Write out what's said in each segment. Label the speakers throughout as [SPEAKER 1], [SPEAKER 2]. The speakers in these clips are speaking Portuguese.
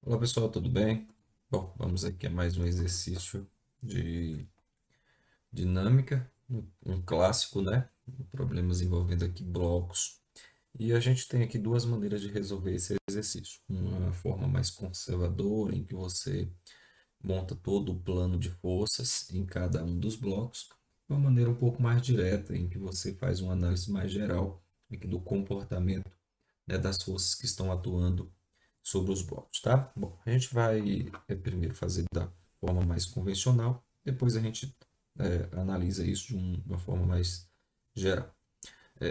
[SPEAKER 1] Olá pessoal, tudo bem? Bom, vamos aqui a mais um exercício de dinâmica, um clássico, né? Problemas envolvendo aqui blocos. E a gente tem aqui duas maneiras de resolver esse exercício. Uma forma mais conservadora, em que você monta todo o plano de forças em cada um dos blocos. Uma maneira um pouco mais direta, em que você faz uma análise mais geral aqui do comportamento, né, das forças que estão atuando sobre os blocos, tá? Bom, a gente vai primeiro fazer da forma mais convencional, depois a gente analisa isso de uma forma mais geral.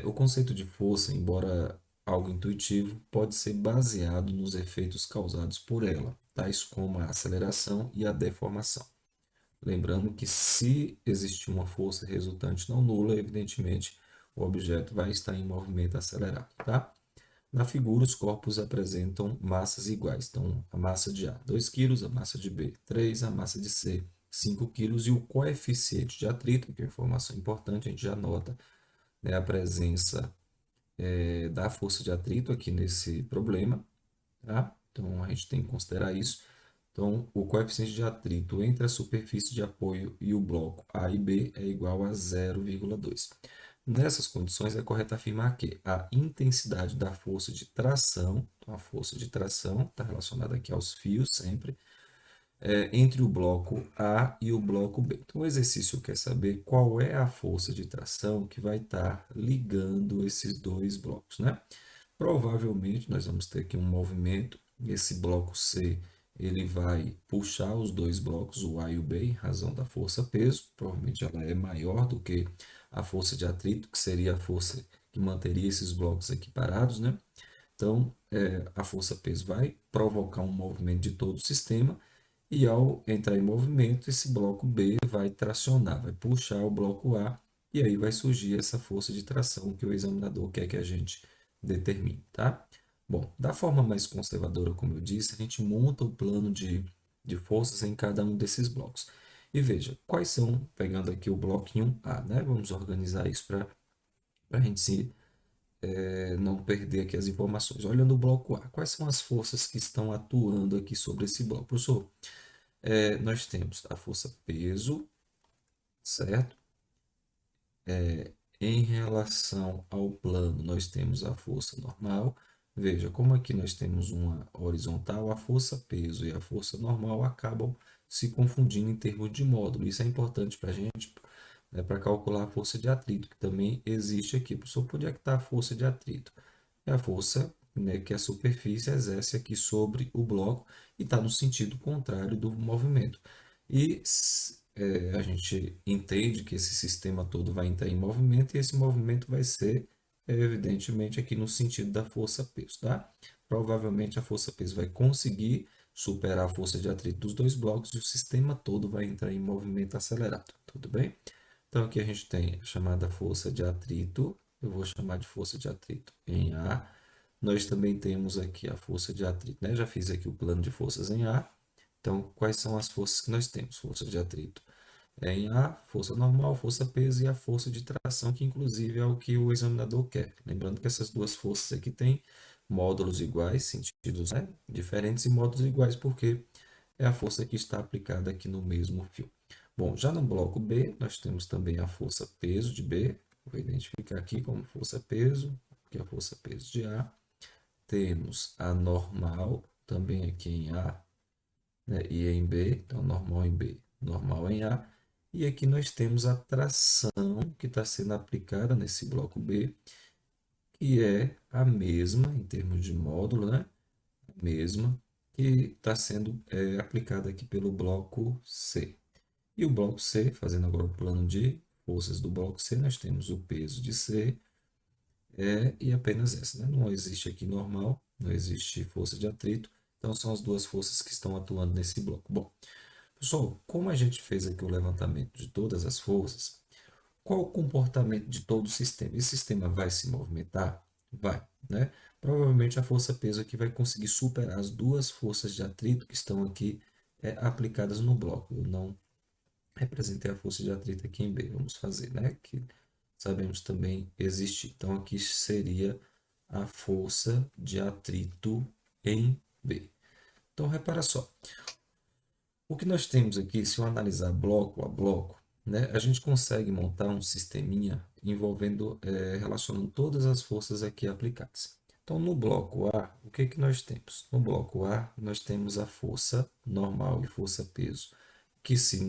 [SPEAKER 1] O conceito de força, embora algo intuitivo, pode ser baseado nos efeitos causados por ela, tais como a aceleração e a deformação. Lembrando que se existir uma força resultante não nula, evidentemente o objeto vai estar em movimento acelerado, tá? Na figura, os corpos apresentam massas iguais. Então, a massa de A, 2 quilos, a massa de B, 3, a massa de C, 5 quilos, e o coeficiente de atrito, que é uma informação importante, a gente já nota, né, a presença da força de atrito aqui nesse problema, tá? Então, a gente tem que considerar isso. Então, o coeficiente de atrito entre a superfície de apoio e o bloco A e B é igual a 0,2. Nessas condições, é correto afirmar que a intensidade da força de tração, então a força de tração está relacionada aqui aos fios sempre, entre o bloco A e o bloco B. Então, o exercício quer saber qual é a força de tração que vai estar ligando esses dois blocos, né? Provavelmente nós vamos ter aqui um movimento. Esse bloco C ele vai puxar os dois blocos, o A e o B, em razão da força-peso. Provavelmente ela é maior do que a força de atrito, que seria a força que manteria esses blocos aqui parados, né? Então, a força-peso vai provocar um movimento de todo o sistema e ao entrar em movimento, esse bloco B vai tracionar, vai puxar o bloco A e aí vai surgir essa força de tração que o examinador quer que a gente determine, tá? Bom, da forma mais conservadora, como eu disse, a gente monta o plano de forças em cada um desses blocos. E veja, quais são, pegando aqui o bloquinho A, né? Vamos organizar isso para a gente não perder aqui as informações. Olhando o bloco A, quais são as forças que estão atuando aqui sobre esse bloco? Professor, nós temos a força peso, certo? Em relação ao plano, nós temos a força normal. Veja, como aqui nós temos uma horizontal, a força peso e a força normal acabam se confundindo em termos de módulo. Isso é importante para a gente, né, para calcular a força de atrito, que também existe aqui. Professor, onde é que está a força de atrito? É a força, né, que a superfície exerce aqui sobre o bloco e está no sentido contrário do movimento. E a gente entende que esse sistema todo vai entrar em movimento e esse movimento vai ser, evidentemente, aqui no sentido da força-peso, tá? Provavelmente a força-peso vai conseguir superar a força de atrito dos dois blocos e o sistema todo vai entrar em movimento acelerado, tudo bem? Então aqui a gente tem a chamada força de atrito, eu vou chamar de força de atrito em A. Nós também temos aqui a força de atrito, né? Já fiz aqui o plano de forças em A. Então, quais são as forças que nós temos? Força de atrito em A, força normal, força peso e a força de tração, que inclusive é o que o examinador quer. Lembrando que essas duas forças aqui têm módulos iguais, sentidos, né, diferentes e módulos iguais, porque é a força que está aplicada aqui no mesmo fio. Bom, já no bloco B, nós temos também a força peso de B. Vou identificar aqui como força peso, que é a força peso de A. Temos a normal, também aqui em A, né, e em B, então normal em B, normal em A. E aqui nós temos a tração que está sendo aplicada nesse bloco B, que é a mesma em termos de módulo, né? A mesma que está sendo aplicada aqui pelo bloco C. E o bloco C, fazendo agora o plano de forças do bloco C, nós temos o peso de C e apenas essa, né? Não existe aqui normal, não existe força de atrito, então são as duas forças que estão atuando nesse bloco. Bom, pessoal, como a gente fez aqui o levantamento de todas as forças, qual o comportamento de todo o sistema? Esse sistema vai se movimentar? Vai, né? Provavelmente a força peso aqui vai conseguir superar as duas forças de atrito que estão aqui aplicadas no bloco. Eu não representei a força de atrito aqui em B. Vamos fazer, né? Que sabemos também existir. Então, aqui seria a força de atrito em B. Então, repara só. O que nós temos aqui, se eu analisar bloco a bloco, né, a gente consegue montar um sisteminha envolvendo, relacionando todas as forças aqui aplicadas. Então, no bloco A, o que que nós temos? No bloco A, nós temos a força normal e força peso, que se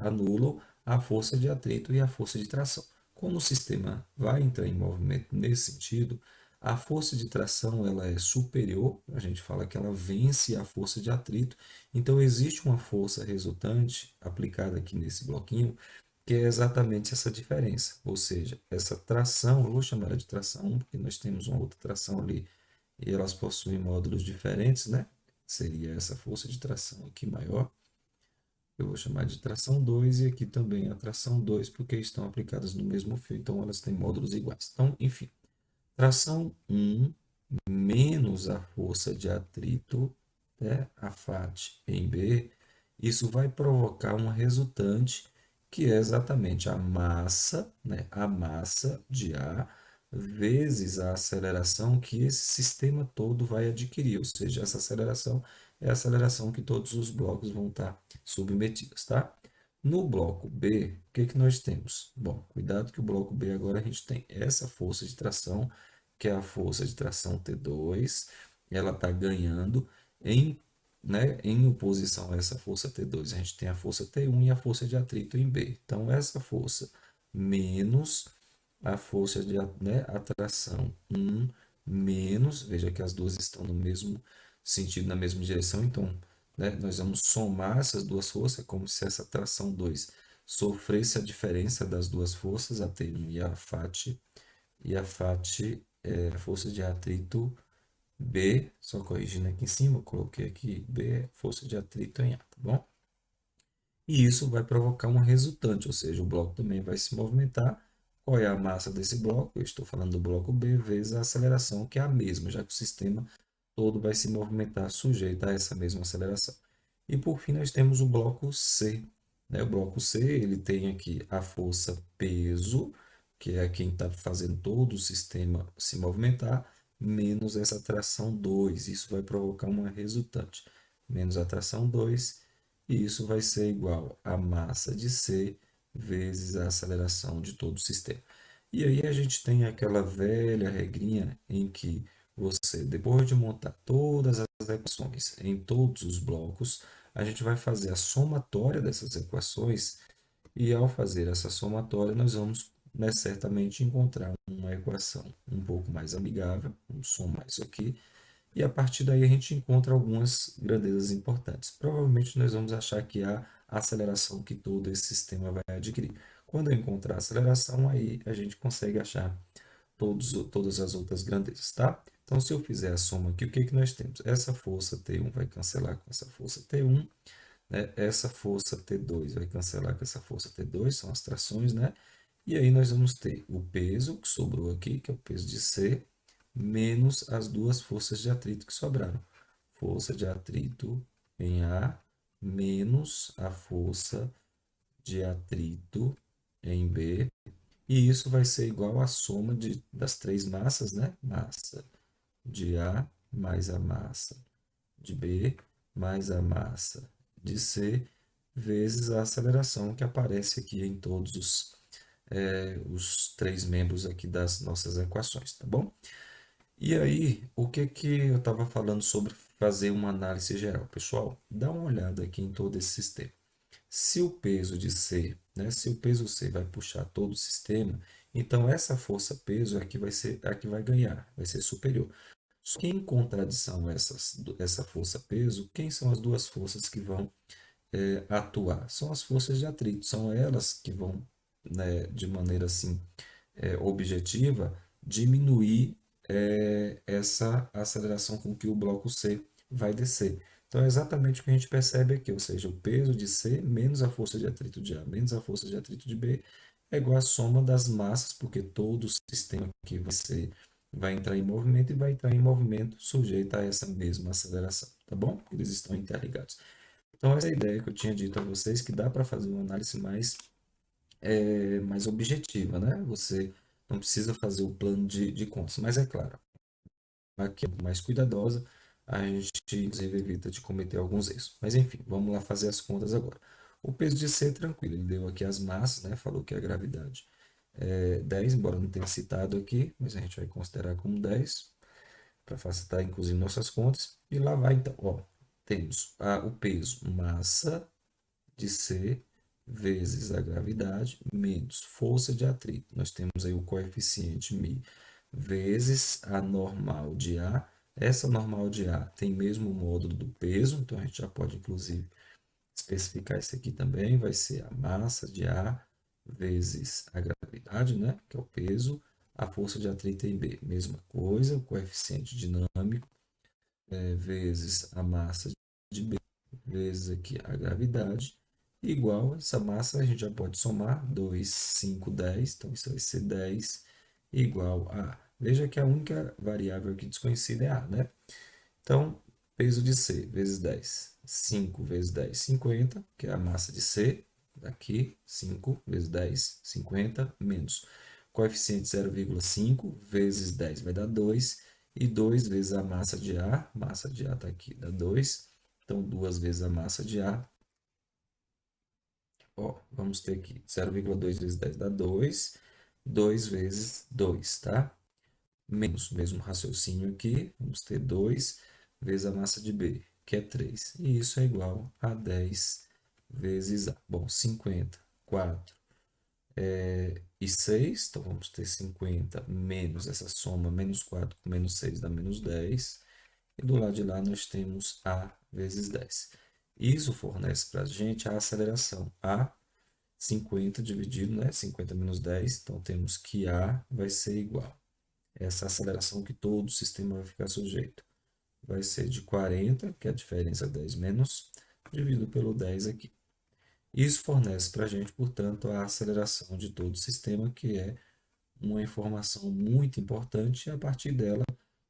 [SPEAKER 1] anulam a força de atrito e a força de tração. Quando o sistema vai entrar em movimento nesse sentido, a força de tração ela é superior, a gente fala que ela vence a força de atrito, então existe uma força resultante aplicada aqui nesse bloquinho, que é exatamente essa diferença, ou seja, essa tração, eu vou chamar ela de tração 1, porque nós temos uma outra tração ali e elas possuem módulos diferentes, né? Seria essa força de tração aqui maior. Eu vou chamar de tração 2 e aqui também a tração 2 porque estão aplicadas no mesmo fio, então elas têm módulos iguais. Então, enfim, tração 1 menos a força de atrito, né, a FAT em B, isso vai provocar uma resultante que é exatamente a massa, né, a massa de A vezes a aceleração que esse sistema todo vai adquirir, ou seja, essa aceleração é a aceleração que todos os blocos vão estar submetidos, tá? No bloco B, o que que nós temos? Bom, cuidado que o bloco B agora a gente tem essa força de tração que é a força de tração T2, ela está ganhando em, em oposição a essa força T2. A gente tem a força T1 e a força de atrito em B. Então, essa força menos a força de atração 1 menos, veja que as duas estão no mesmo sentido, na mesma direção, então nós vamos somar essas duas forças, como se essa tração 2 sofresse a diferença das duas forças, a T1 e a FAT é a força de atrito B, só corrigindo aqui em cima, eu coloquei aqui B é força de atrito em A, tá bom? E isso vai provocar uma resultante, ou seja, o bloco também vai se movimentar. Qual é a massa desse bloco? Eu estou falando do bloco B vezes a aceleração, que é a mesma, já que o sistema todo vai se movimentar sujeito a essa mesma aceleração. E por fim, nós temos o bloco C, né? O bloco C, ele tem aqui a força peso, que é quem está fazendo todo o sistema se movimentar, menos essa tração 2. Isso vai provocar uma resultante. Menos a tração 2, e isso vai ser igual a massa de C vezes a aceleração de todo o sistema. E aí a gente tem aquela velha regrinha em que você, depois de montar todas as equações em todos os blocos, a gente vai fazer a somatória dessas equações e ao fazer essa somatória nós vamos, certamente encontrar uma equação um pouco mais amigável, vamos somar isso aqui, e a partir daí a gente encontra algumas grandezas importantes. Provavelmente nós vamos achar que há a aceleração que todo esse sistema vai adquirir. Quando eu encontrar a aceleração, aí a gente consegue achar todas as outras grandezas, tá? Então, se eu fizer a soma aqui, o que que nós temos? Essa força T1 vai cancelar com essa força T1, né? Essa força T2 vai cancelar com essa força T2, são as trações, né? E aí nós vamos ter o peso que sobrou aqui, que é o peso de C, menos as duas forças de atrito que sobraram. Força de atrito em A menos a força de atrito em B, e isso vai ser igual à soma das três massas, né? Massa de A mais a massa de B mais a massa de C vezes a aceleração que aparece aqui em todos os três membros aqui das nossas equações, tá bom? E aí, o que que eu estava falando sobre fazer uma análise geral? Pessoal, dá uma olhada aqui em todo esse sistema. Se o peso de C, né, se o peso C vai puxar todo o sistema, então essa força peso é a que vai ser a que vai ganhar, vai ser superior. Só que em contradição a essa força peso, quem são as duas forças que vão atuar? São as forças de atrito, são elas que vão, né, de maneira assim objetiva, diminuir essa aceleração com que o bloco C vai descer. Então, é exatamente o que a gente percebe aqui, ou seja, o peso de C menos a força de atrito de A menos a força de atrito de B é igual à soma das massas, porque todo o sistema aqui vai entrar em movimento e vai entrar em movimento sujeito a essa mesma aceleração, tá bom? Eles estão interligados. Então, essa é a ideia que eu tinha dito a vocês, que dá para fazer uma análise mais objetiva, né? Você não precisa fazer o plano de contas, mas é claro, aqui é mais cuidadosa, a gente inclusive evita de cometer alguns erros. Mas enfim, vamos lá fazer as contas agora. O peso de C é tranquilo, ele deu aqui as massas, né? Falou que a gravidade é 10, embora não tenha citado aqui, mas a gente vai considerar como 10 para facilitar inclusive nossas contas. E lá vai então, ó, temos o peso massa de C vezes a gravidade menos força de atrito. Nós temos aí o coeficiente μ vezes a normal de A. Essa normal de A tem mesmo módulo do peso, então a gente já pode inclusive especificar isso aqui também. Vai ser a massa de A vezes a gravidade, né, que é o peso, a força de atrito em B, mesma coisa, o coeficiente dinâmico vezes a massa de B vezes aqui a gravidade, igual essa massa a gente já pode somar 2, 5, 10, então isso vai ser 10 igual a A. Veja que a única variável aqui desconhecida é A, né? Então, peso de C vezes 10, 5 vezes 10, 50, que é a massa de C, aqui, 5 vezes 10, 50, menos coeficiente 0,5 vezes 10 vai dar 2, e 2 vezes a massa de A está aqui, dá 2, então 2 vezes a massa de A, ó, vamos ter aqui 0,2 vezes 10 dá 2, 2 vezes 2, tá? Menos, mesmo raciocínio aqui, vamos ter 2 vezes a massa de B, que é 3. E isso é igual a 10 vezes A. Bom, 50, 4 e 6. Então, vamos ter 50 menos essa soma, menos 4 com menos 6 dá menos 10. E do lado de lá nós temos A vezes 10. Isso fornece para a gente a aceleração. A 50 dividido, né? 50 menos 10. Então, temos que A vai ser igual essa aceleração que todo o sistema vai ficar sujeito. Vai ser de 40, que é a diferença 10 menos, dividido pelo 10 aqui. Isso fornece para a gente, portanto, a aceleração de todo o sistema, que é uma informação muito importante, e a partir dela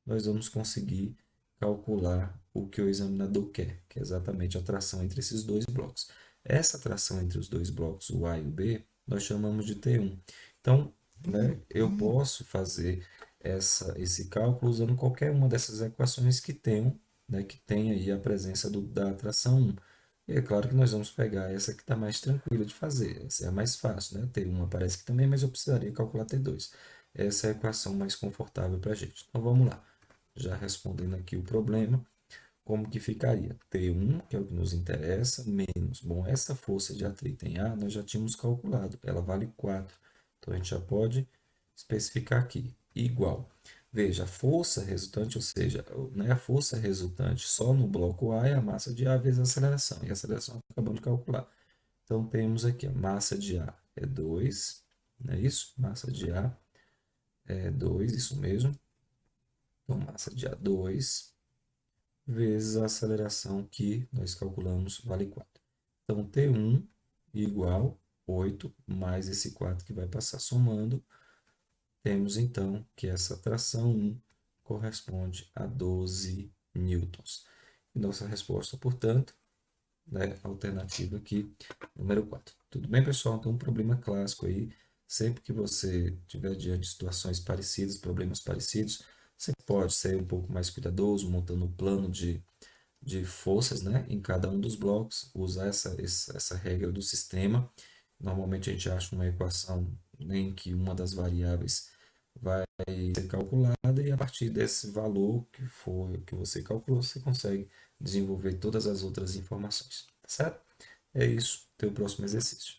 [SPEAKER 1] nós vamos conseguir calcular o que o examinador quer, que é exatamente a tração entre esses dois blocos. Essa tração entre os dois blocos, o A e o B, nós chamamos de T1. Então, né, eu posso fazer esse cálculo usando qualquer uma dessas equações que tenham, né, que tenha aí a presença da tração 1. E é claro que nós vamos pegar essa que está mais tranquila de fazer, essa é a mais fácil, né? T1 aparece aqui também, mas eu precisaria calcular T2. Essa é a equação mais confortável para a gente. Então vamos lá. Já respondendo aqui o problema, como que ficaria? T1, que é o que nos interessa, menos. Bom, essa força de atrito em A nós já tínhamos calculado, ela vale 4. Então a gente já pode especificar aqui. Igual. Veja, a força resultante, ou seja, né, a força resultante só no bloco A é a massa de A vezes a aceleração. E a aceleração acabamos de calcular. Então temos aqui a massa de A é 2, não é isso? Massa de A é 2, isso mesmo. Então, massa de A2 vezes a aceleração que nós calculamos vale 4. Então, T1 igual 8 mais esse 4 que vai passar somando. Temos então que essa tração 1 corresponde a 12 newtons. E nossa resposta, portanto, né, alternativa aqui, número 4. Tudo bem, pessoal? Então, um problema clássico aí, sempre que você tiver diante de situações parecidas, problemas parecidos, você pode ser um pouco mais cuidadoso, montando um plano de forças, né, em cada um dos blocos, usar essa regra do sistema. Normalmente a gente acha uma equação em que uma das variáveis vai ser calculada e a partir desse valor que for que você calculou, você consegue desenvolver todas as outras informações, tá certo? É isso, até o próximo exercício.